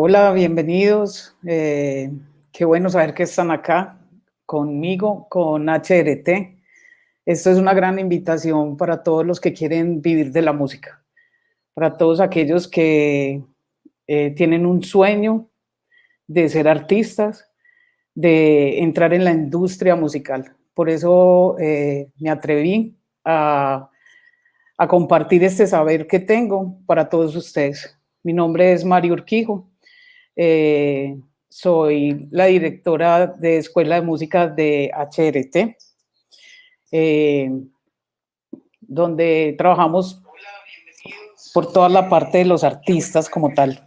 Hola, bienvenidos. Qué bueno saber que están acá conmigo, con HRT. Esto es una gran invitación para todos los que quieren vivir de la música, para todos aquellos que tienen un sueño de ser artistas, de entrar en la industria musical. Por eso me atreví a compartir este saber que tengo para todos ustedes. Mi nombre es Mario Urquijo. Soy la directora de Escuela de Música de HRT, eh, donde trabajamos por toda la parte de los artistas como tal.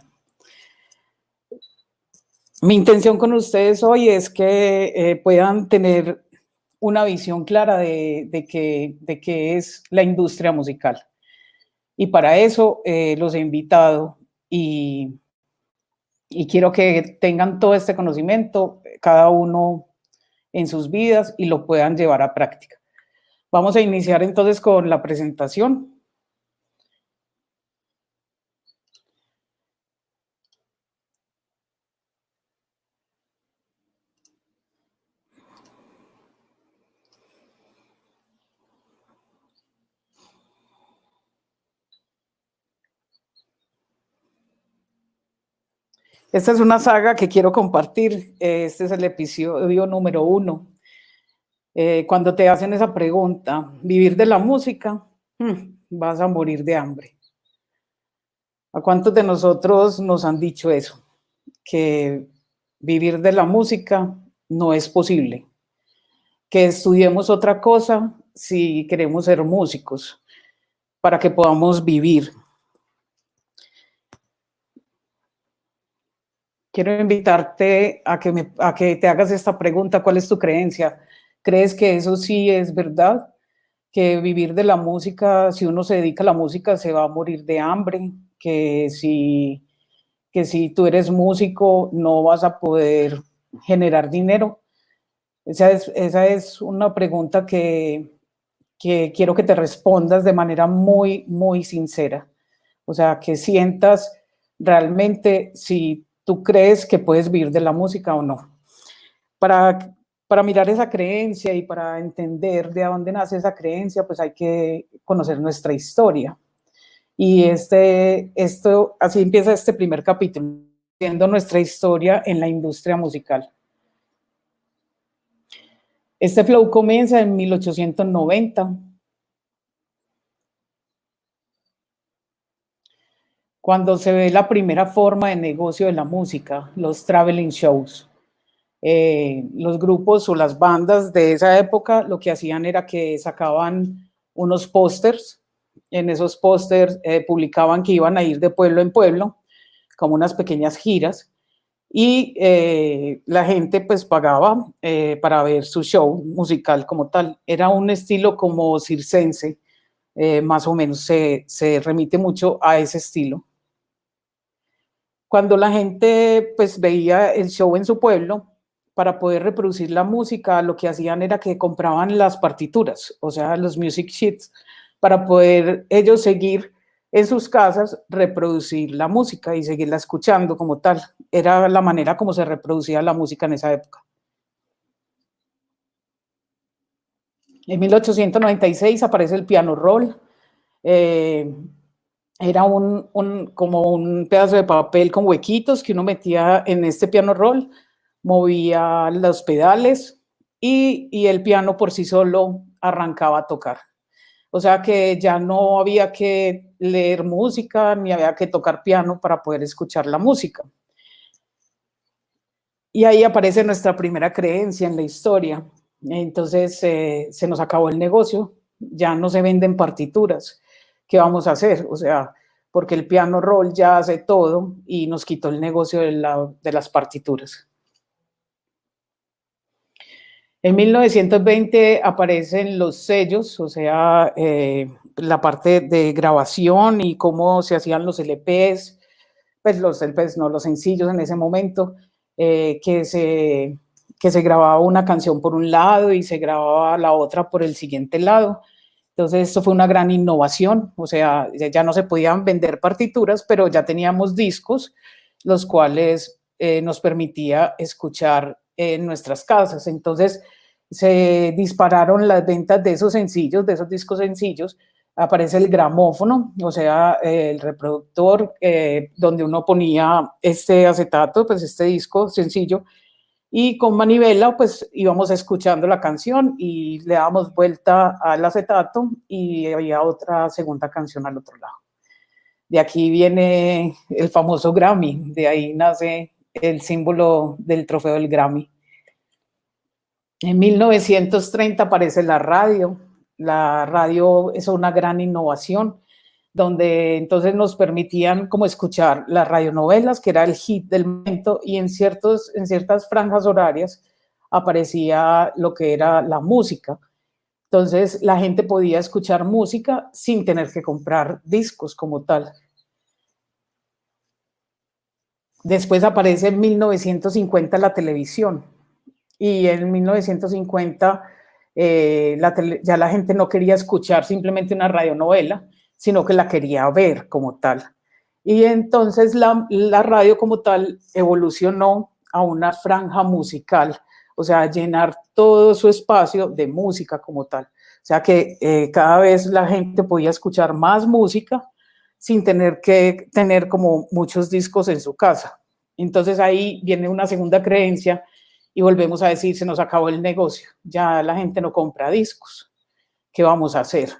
Mi intención con ustedes hoy es que puedan tener una visión clara de qué es la industria musical. Y para eso los he invitado y quiero que tengan todo este conocimiento, cada uno en sus vidas, y lo puedan llevar a práctica. Vamos a iniciar entonces con la presentación. Esta es una saga que quiero compartir. Este es el episodio número 1. Cuando te hacen esa pregunta, ¿vivir de la música? Vas a morir de hambre. ¿A cuántos de nosotros nos han dicho eso? Que vivir de la música no es posible. Que estudiemos otra cosa si queremos ser músicos, para que podamos vivir. Quiero invitarte a que te hagas esta pregunta: ¿cuál es tu creencia? ¿Crees que eso sí es verdad? ¿Que vivir de la música, si uno se dedica a la música, se va a morir de hambre? ¿Que si tú eres músico no vas a poder generar dinero? Esa es una pregunta que quiero que te respondas de manera muy, muy sincera. O sea, que sientas realmente si tú crees que puedes vivir de la música o no. Para mirar esa creencia y para entender de dónde nace esa creencia, pues hay que conocer nuestra historia. Y así empieza este primer capítulo, viendo nuestra historia en la industria musical. Este flow comienza en 1890, cuando se ve la primera forma de negocio de la música, los traveling shows. Los grupos o las bandas de esa época lo que hacían era que sacaban unos pósters. En esos pósters publicaban que iban a ir de pueblo en pueblo, como unas pequeñas giras, y la gente pues pagaba para ver su show musical como tal. Era un estilo como circense, más o menos se remite mucho a ese estilo. Cuando la gente pues veía el show en su pueblo, para poder reproducir la música, lo que hacían era que compraban las partituras, o sea, los music sheets, para poder ellos seguir en sus casas, reproducir la música y seguirla escuchando como tal. Era la manera como se reproducía la música en esa época. En 1896 aparece el piano roll. Era como un pedazo de papel con huequitos que uno metía en este piano roll, movía los pedales y el piano por sí solo arrancaba a tocar. O sea que ya no había que leer música ni había que tocar piano para poder escuchar la música. Y ahí aparece nuestra primera creencia en la historia. Entonces se nos acabó el negocio, ya no se venden partituras. ¿Qué vamos a hacer? O sea, porque el piano roll ya hace todo y nos quitó el negocio de las partituras. En 1920 aparecen los sellos, o sea, la parte de grabación y cómo se hacían los LPs, pues los LPs, no, los sencillos en ese momento, que se grababa una canción por un lado y se grababa la otra por el siguiente lado. Entonces, esto fue una gran innovación, o sea, ya no se podían vender partituras, pero ya teníamos discos los cuales nos permitía escuchar en nuestras casas. Entonces se dispararon las ventas de esos sencillos, de esos discos sencillos. Aparece el gramófono, o sea, el reproductor donde uno ponía este acetato, pues este disco sencillo, y con manivela pues íbamos escuchando la canción y le dábamos vuelta al acetato y había otra segunda canción al otro lado. De aquí viene el famoso Grammy, de ahí nace el símbolo del trofeo del Grammy. En 1930 aparece la radio. La radio es una gran innovación, donde entonces nos permitían como escuchar las radionovelas, que era el hit del momento, y en ciertas franjas horarias aparecía lo que era la música. Entonces la gente podía escuchar música sin tener que comprar discos como tal. Después aparece en 1950 la televisión, y en 1950 ya la gente no quería escuchar simplemente una radionovela, sino que la quería ver como tal. Y entonces la radio como tal evolucionó a una franja musical, o sea, llenar todo su espacio de música como tal. O sea que cada vez la gente podía escuchar más música sin tener que tener como muchos discos en su casa. Entonces ahí viene una segunda creencia y volvemos a decir, se nos acabó el negocio, ya la gente no compra discos, ¿qué vamos a hacer?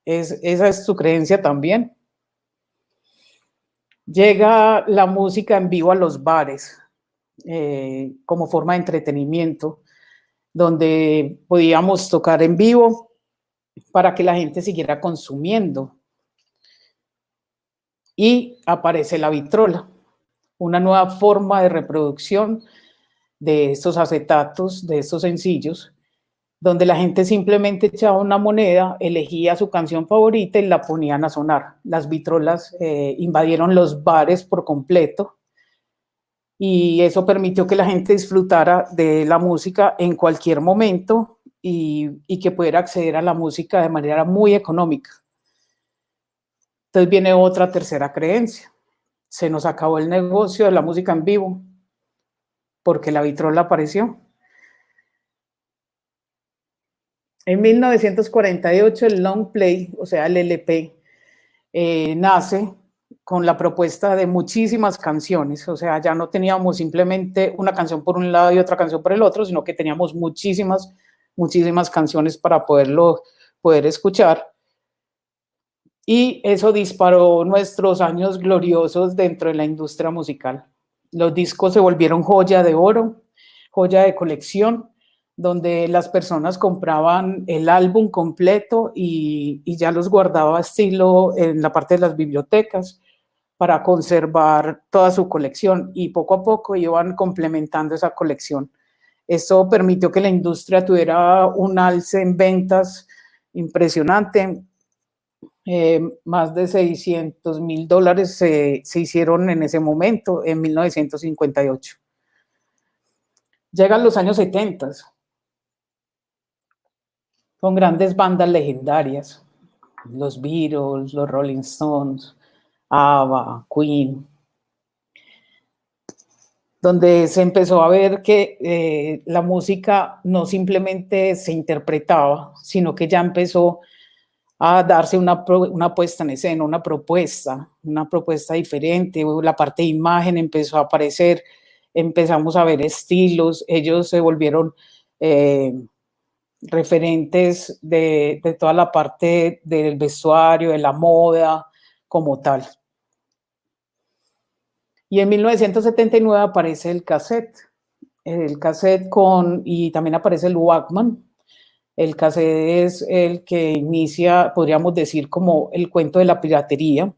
Esa es su creencia también. Llega la música en vivo a los bares como forma de entretenimiento, donde podíamos tocar en vivo para que la gente siguiera consumiendo. Y aparece la vitrola, una nueva forma de reproducción de estos acetatos, de estos sencillos, donde la gente simplemente echaba una moneda, elegía su canción favorita y la ponían a sonar. Las vitrolas invadieron los bares por completo y eso permitió que la gente disfrutara de la música en cualquier momento y que pudiera acceder a la música de manera muy económica. Entonces viene otra tercera creencia. Se nos acabó el negocio de la música en vivo porque la vitrola apareció. En 1948 el long play, o sea, el LP, nace con la propuesta de muchísimas canciones, o sea, ya no teníamos simplemente una canción por un lado y otra canción por el otro, sino que teníamos muchísimas canciones para poder escuchar. Y eso disparó nuestros años gloriosos dentro de la industria musical. Los discos se volvieron joya de oro, joya de colección, donde las personas compraban el álbum completo y ya los guardaba estilo en la parte de las bibliotecas para conservar toda su colección y poco a poco iban complementando esa colección. Esto permitió que la industria tuviera un alce en ventas impresionante. Más de $600,000 se hicieron en ese momento, en 1958. Llegan los años 70 con grandes bandas legendarias, los Beatles, los Rolling Stones, ABBA, Queen, donde se empezó a ver que la música no simplemente se interpretaba, sino que ya empezó a darse una puesta en escena, una propuesta diferente, la parte de imagen empezó a aparecer, empezamos a ver estilos, ellos se volvieron referentes de toda la parte del vestuario, de la moda como tal. Y en 1979 aparece el cassette y también aparece el Walkman. El cassette es el que inicia, podríamos decir, como el cuento de la piratería,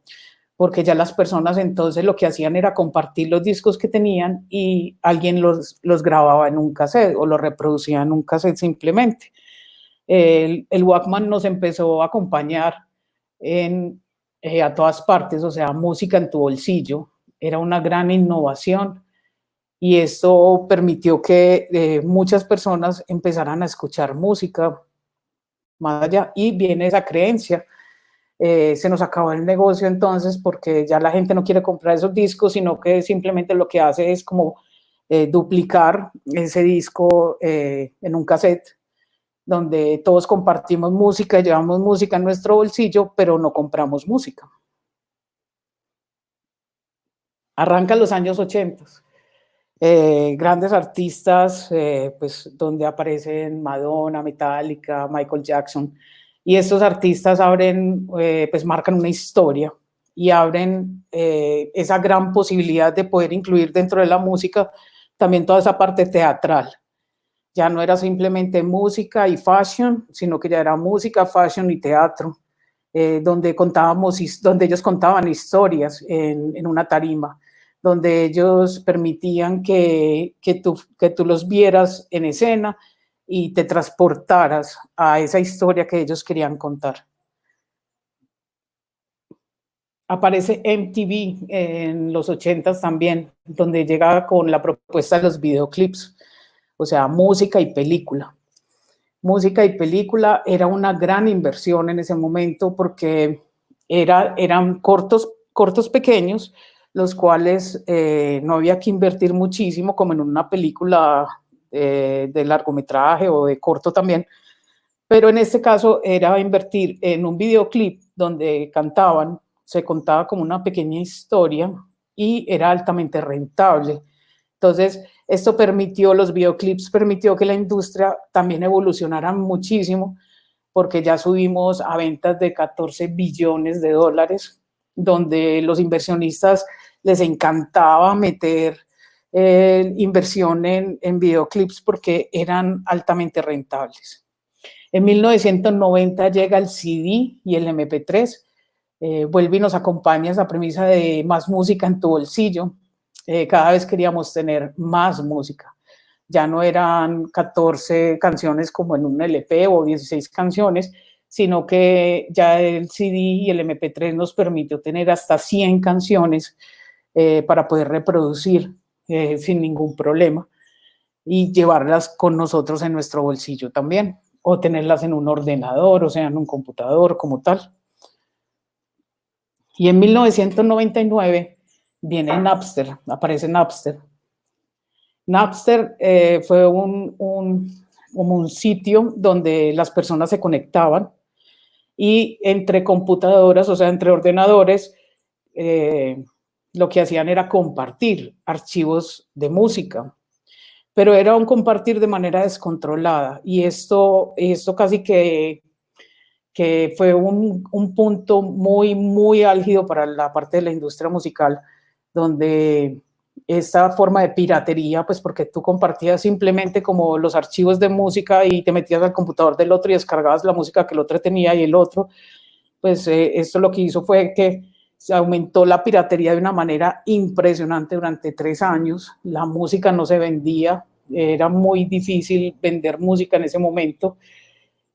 porque ya las personas entonces lo que hacían era compartir los discos que tenían y alguien los grababa en un cassette o los reproducía en un cassette simplemente. El Walkman nos empezó a acompañar a todas partes, o sea, música en tu bolsillo. Era una gran innovación y esto permitió que muchas personas empezaran a escuchar música más allá y viene esa creencia se nos acabó el negocio entonces porque ya la gente no quiere comprar esos discos, sino que simplemente lo que hace es como duplicar ese disco en un cassette donde todos compartimos música, llevamos música en nuestro bolsillo, pero no compramos música. Arranca los años 80. Grandes artistas, pues donde aparecen Madonna, Metallica, Michael Jackson, y estos artistas abren, pues marcan una historia y abren esa gran posibilidad de poder incluir dentro de la música también toda esa parte teatral. Ya no era simplemente música y fashion, sino que ya era música, fashion y teatro, donde ellos contaban historias en una tarima, donde ellos permitían que tú los vieras en escena y te transportaras a esa historia que ellos querían contar. Aparece MTV en los 80 también, donde llega con la propuesta de los videoclips, o sea, música y película. Música y película era una gran inversión en ese momento porque eran cortos pequeños, los cuales no había que invertir muchísimo como en una película de largometraje o de corto también, pero en este caso era invertir en un videoclip donde cantaban, se contaba como una pequeña historia y era altamente rentable. Entonces, los videoclips permitió que la industria también evolucionara muchísimo, porque ya subimos a ventas de 14 billones de dólares, donde los inversionistas les encantaba meter inversión en videoclips porque eran altamente rentables. En 1990 llega el CD y el MP3, vuelve y nos acompaña esa premisa de más música en tu bolsillo. Cada vez queríamos tener más música. Ya no eran 14 canciones como en un LP o 16 canciones, sino que ya el CD y el MP3 nos permitió tener hasta 100 canciones para poder reproducir sin ningún problema y llevarlas con nosotros en nuestro bolsillo también, o tenerlas en un ordenador, o sea, en un computador como tal. Y en 1999 viene Napster, aparece Napster. Napster fue como un sitio donde las personas se conectaban y entre computadoras, o sea, entre ordenadores, lo que hacían era compartir archivos de música, pero era un compartir de manera descontrolada y esto casi que fue un punto muy, muy álgido para la parte de la industria musical, donde esta forma de piratería, pues porque tú compartías simplemente como los archivos de música y te metías al computador del otro y descargabas la música que el otro tenía y el otro, pues esto lo que hizo fue que se aumentó la piratería de una manera impresionante durante 3 años. La música no se vendía, era muy difícil vender música en ese momento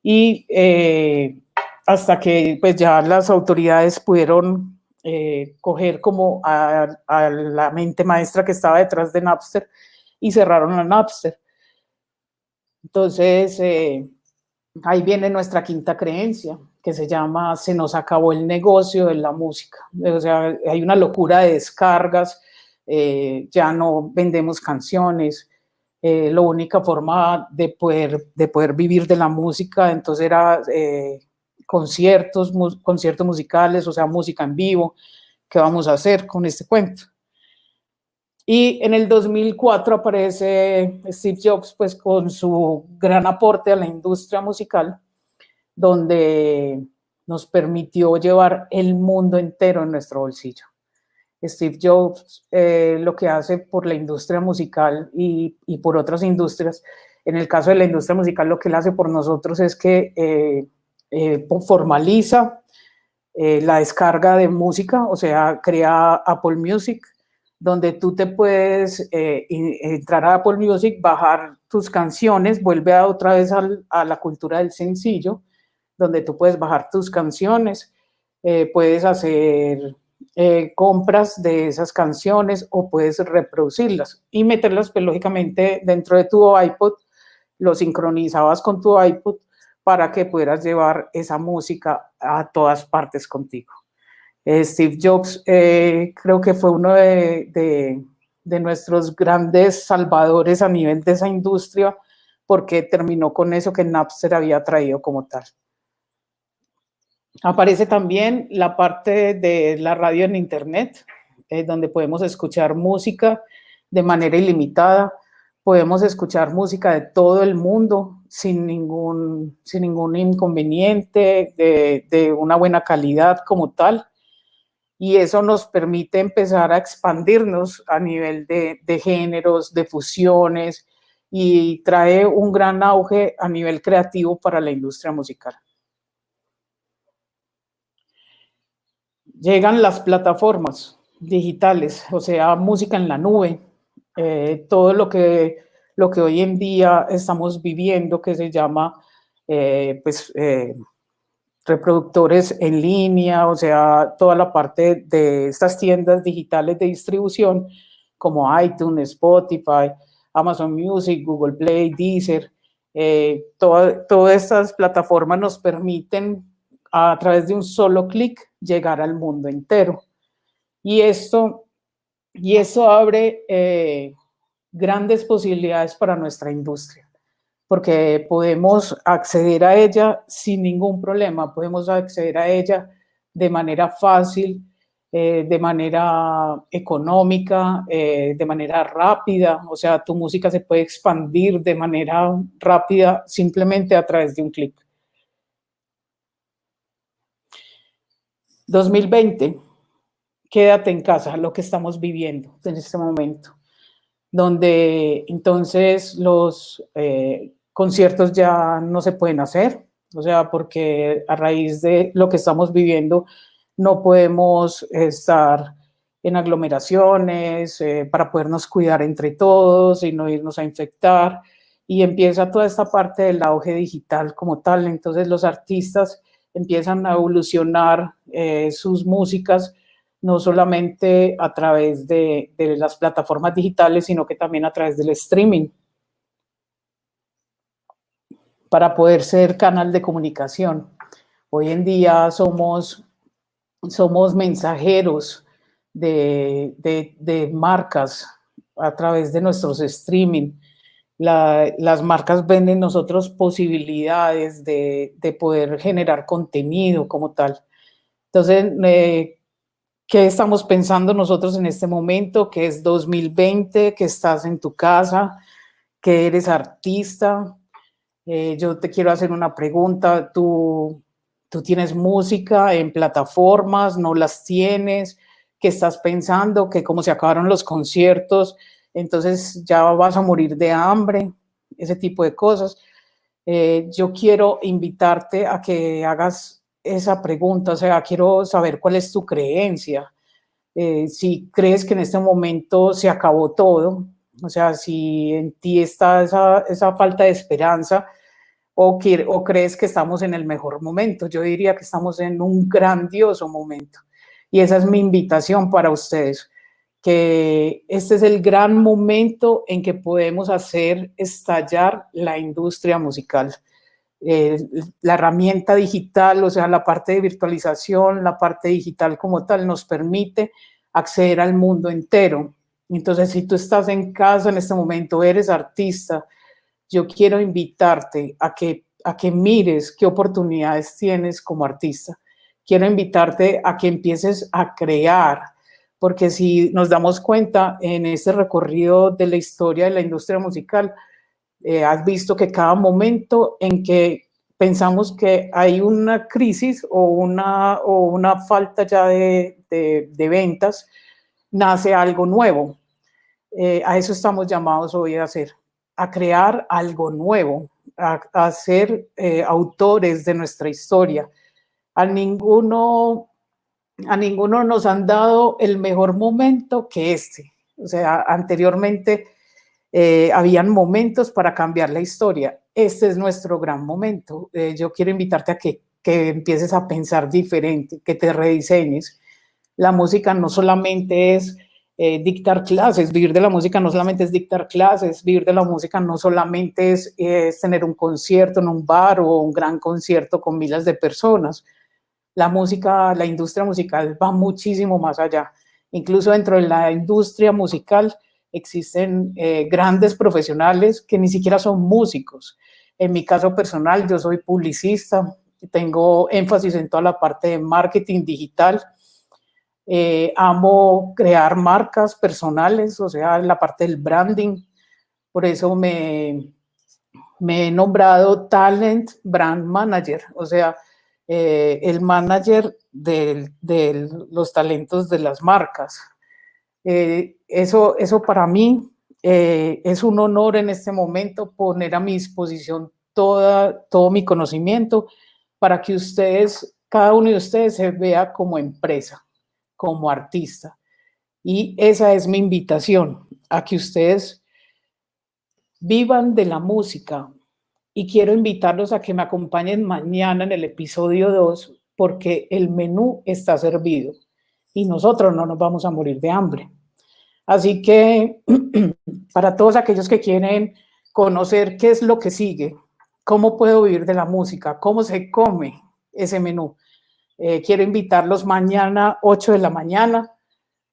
y hasta que pues ya las autoridades pudieron coger como a la mente maestra que estaba detrás de Napster y cerraron a Napster. Entonces, ahí viene nuestra quinta creencia, que se llama se nos acabó el negocio de la música. O sea, hay una locura de descargas, ya no vendemos canciones, la única forma de poder vivir de la música, entonces era conciertos musicales, o sea, música en vivo. ¿Qué vamos a hacer con este cuento? Y en el 2004 aparece Steve Jobs, pues con su gran aporte a la industria musical, donde nos permitió llevar el mundo entero en nuestro bolsillo. Steve Jobs lo que hace por la industria musical y por otras industrias, en el caso de la industria musical lo que él hace por nosotros es que formaliza la descarga de música, o sea, crea Apple Music, donde tú te puedes entrar a Apple Music, bajar tus canciones, vuelve otra vez a la cultura del sencillo, donde tú puedes bajar tus canciones, puedes hacer compras de esas canciones o puedes reproducirlas y meterlas, pues lógicamente dentro de tu iPod, lo sincronizabas con tu iPod para que pudieras llevar esa música a todas partes contigo. Steve Jobs creo que fue uno de nuestros grandes salvadores a nivel de esa industria, porque terminó con eso que Napster había traído como tal. Aparece también la parte de la radio en internet, donde podemos escuchar música de manera ilimitada, podemos escuchar música de todo el mundo sin ningún inconveniente, de una buena calidad como tal, y eso nos permite empezar a expandirnos a nivel de géneros, de fusiones, y trae un gran auge a nivel creativo para la industria musical. Llegan las plataformas digitales, o sea, música en la nube, todo lo que hoy en día estamos viviendo, que se llama reproductores en línea, o sea, toda la parte de estas tiendas digitales de distribución como iTunes, Spotify, Amazon Music, Google Play, Deezer, todas estas plataformas nos permiten a través de un solo clic llegar al mundo entero. Y esto abre grandes posibilidades para nuestra industria, porque podemos acceder a ella sin ningún problema, podemos acceder a ella de manera fácil, de manera económica, de manera rápida, o sea, tu música se puede expandir de manera rápida simplemente a través de un clic. 2020, quédate en casa, lo que estamos viviendo en este momento, donde entonces los conciertos ya no se pueden hacer, o sea, porque a raíz de lo que estamos viviendo no podemos estar en aglomeraciones para podernos cuidar entre todos y no irnos a infectar, y empieza toda esta parte del auge digital como tal. Entonces los artistas empiezan a evolucionar sus músicas no solamente a través de las plataformas digitales, sino que también a través del streaming, para poder ser canal de comunicación. Hoy en día somos mensajeros de marcas a través de nuestros streaming. Las marcas ven en nosotros posibilidades de poder generar contenido como tal. Entonces, ¿qué estamos pensando nosotros en este momento? Que es 2020, que estás en tu casa, que eres artista. Yo te quiero hacer una pregunta. ¿Tú tienes música en plataformas? ¿No las tienes? ¿Qué estás pensando? Que como se acabaron los conciertos, entonces ya vas a morir de hambre, ese tipo de cosas. Yo quiero invitarte a que hagas esa pregunta, o sea, quiero saber cuál es tu creencia. Si crees que en este momento se acabó todo, o sea, si en ti está esa falta de esperanza, o crees que estamos en el mejor momento. Yo diría que estamos en un grandioso momento. Y esa es mi invitación para ustedes, que este es el gran momento en que podemos hacer estallar la industria musical. La herramienta digital, o sea, la parte de virtualización, la parte digital como tal, nos permite acceder al mundo entero. Entonces, si tú estás en casa en este momento, eres artista, yo quiero invitarte a que mires qué oportunidades tienes como artista. Quiero invitarte a que empieces a crear, porque si nos damos cuenta en este recorrido de la historia de la industria musical, has visto que cada momento en que pensamos que hay una crisis o una falta ya de ventas, nace algo nuevo. A eso estamos llamados hoy a hacer, a crear algo nuevo, a ser autores de nuestra historia. A ninguno nos han dado el mejor momento que este. O sea, anteriormente habían momentos para cambiar la historia. Este es nuestro gran momento. Yo quiero invitarte a que empieces a pensar diferente, que te rediseñes. La música no solamente es dictar clases. Vivir de la música no solamente es dictar clases, vivir de la música no solamente es tener un concierto en un bar o un gran concierto con miles de personas. La música, la industria musical va muchísimo más allá. Incluso dentro de la industria musical existen grandes profesionales que ni siquiera son músicos. En mi caso personal, yo soy publicista, tengo énfasis en toda la parte de marketing digital. Amo crear marcas personales, o sea, la parte del branding. Por eso me he nombrado Talent Brand Manager, o sea, el manager de los talentos de las marcas. Eso para mí es un honor en este momento poner a mi disposición todo mi conocimiento para que ustedes, cada uno de ustedes se vea como empresa, como artista. Y esa es mi invitación, a que ustedes vivan de la música. Y quiero invitarlos a que me acompañen mañana en el episodio 2, porque el menú está servido y nosotros no nos vamos a morir de hambre. Así que para todos aquellos que quieren conocer qué es lo que sigue, cómo puedo vivir de la música, cómo se come ese menú, quiero invitarlos mañana 8 de la mañana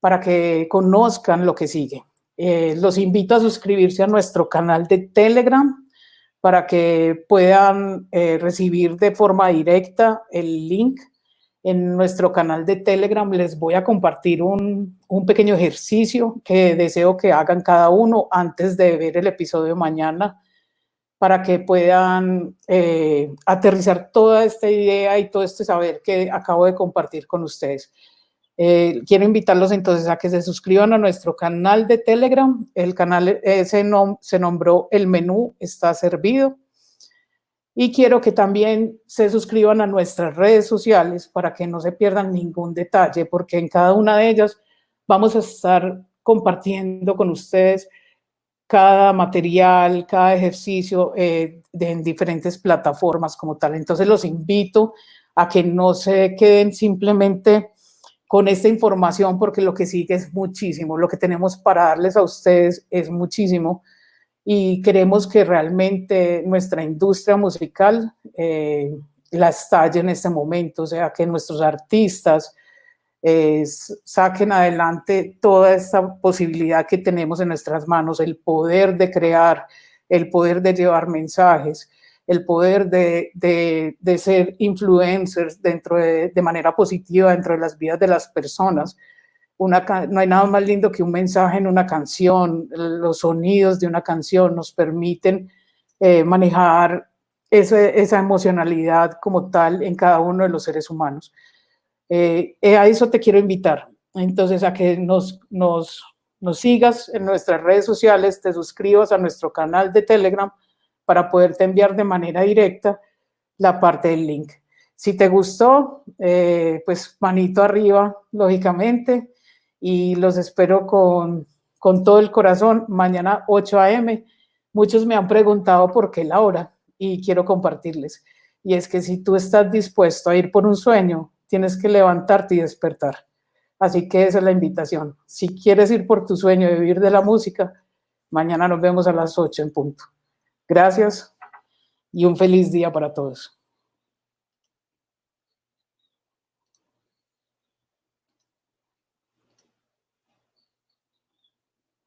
para que conozcan lo que sigue. Los invito a suscribirse a nuestro canal de Telegram para que puedan recibir de forma directa el link. En nuestro canal de Telegram les voy a compartir un pequeño ejercicio que deseo que hagan cada uno antes de ver el episodio de mañana, para que puedan aterrizar toda esta idea y todo este saber que acabo de compartir con ustedes. Quiero invitarlos entonces a que se suscriban a nuestro canal de Telegram. El canal se nombró El Menú Está Servido. Y quiero que también se suscriban a nuestras redes sociales para que no se pierdan ningún detalle, porque en cada una de ellas vamos a estar compartiendo con ustedes cada material, cada ejercicio en diferentes plataformas como tal. Entonces los invito a que no se queden simplemente con esta información, porque lo que sigue es muchísimo, lo que tenemos para darles a ustedes es muchísimo, y queremos que realmente nuestra industria musical la estalle en este momento, o sea, que nuestros artistas saquen adelante toda esta posibilidad que tenemos en nuestras manos, el poder de crear, el poder de llevar mensajes, el poder de ser influencers de manera positiva dentro de las vidas de las personas. No hay nada más lindo que un mensaje en una canción. Los sonidos de una canción nos permiten manejar esa emocionalidad como tal en cada uno de los seres humanos. A eso te quiero invitar. Entonces, a que nos sigas en nuestras redes sociales, te suscribas a nuestro canal de Telegram para poderte enviar de manera directa la parte del link. Si te gustó, pues manito arriba, lógicamente, y los espero con todo el corazón mañana 8 a.m. Muchos me han preguntado por qué la hora y quiero compartirles. Y es que si tú estás dispuesto a ir por un sueño, tienes que levantarte y despertar. Así que esa es la invitación. Si quieres ir por tu sueño de vivir de la música, mañana nos vemos a las 8 en punto. Gracias y un feliz día para todos.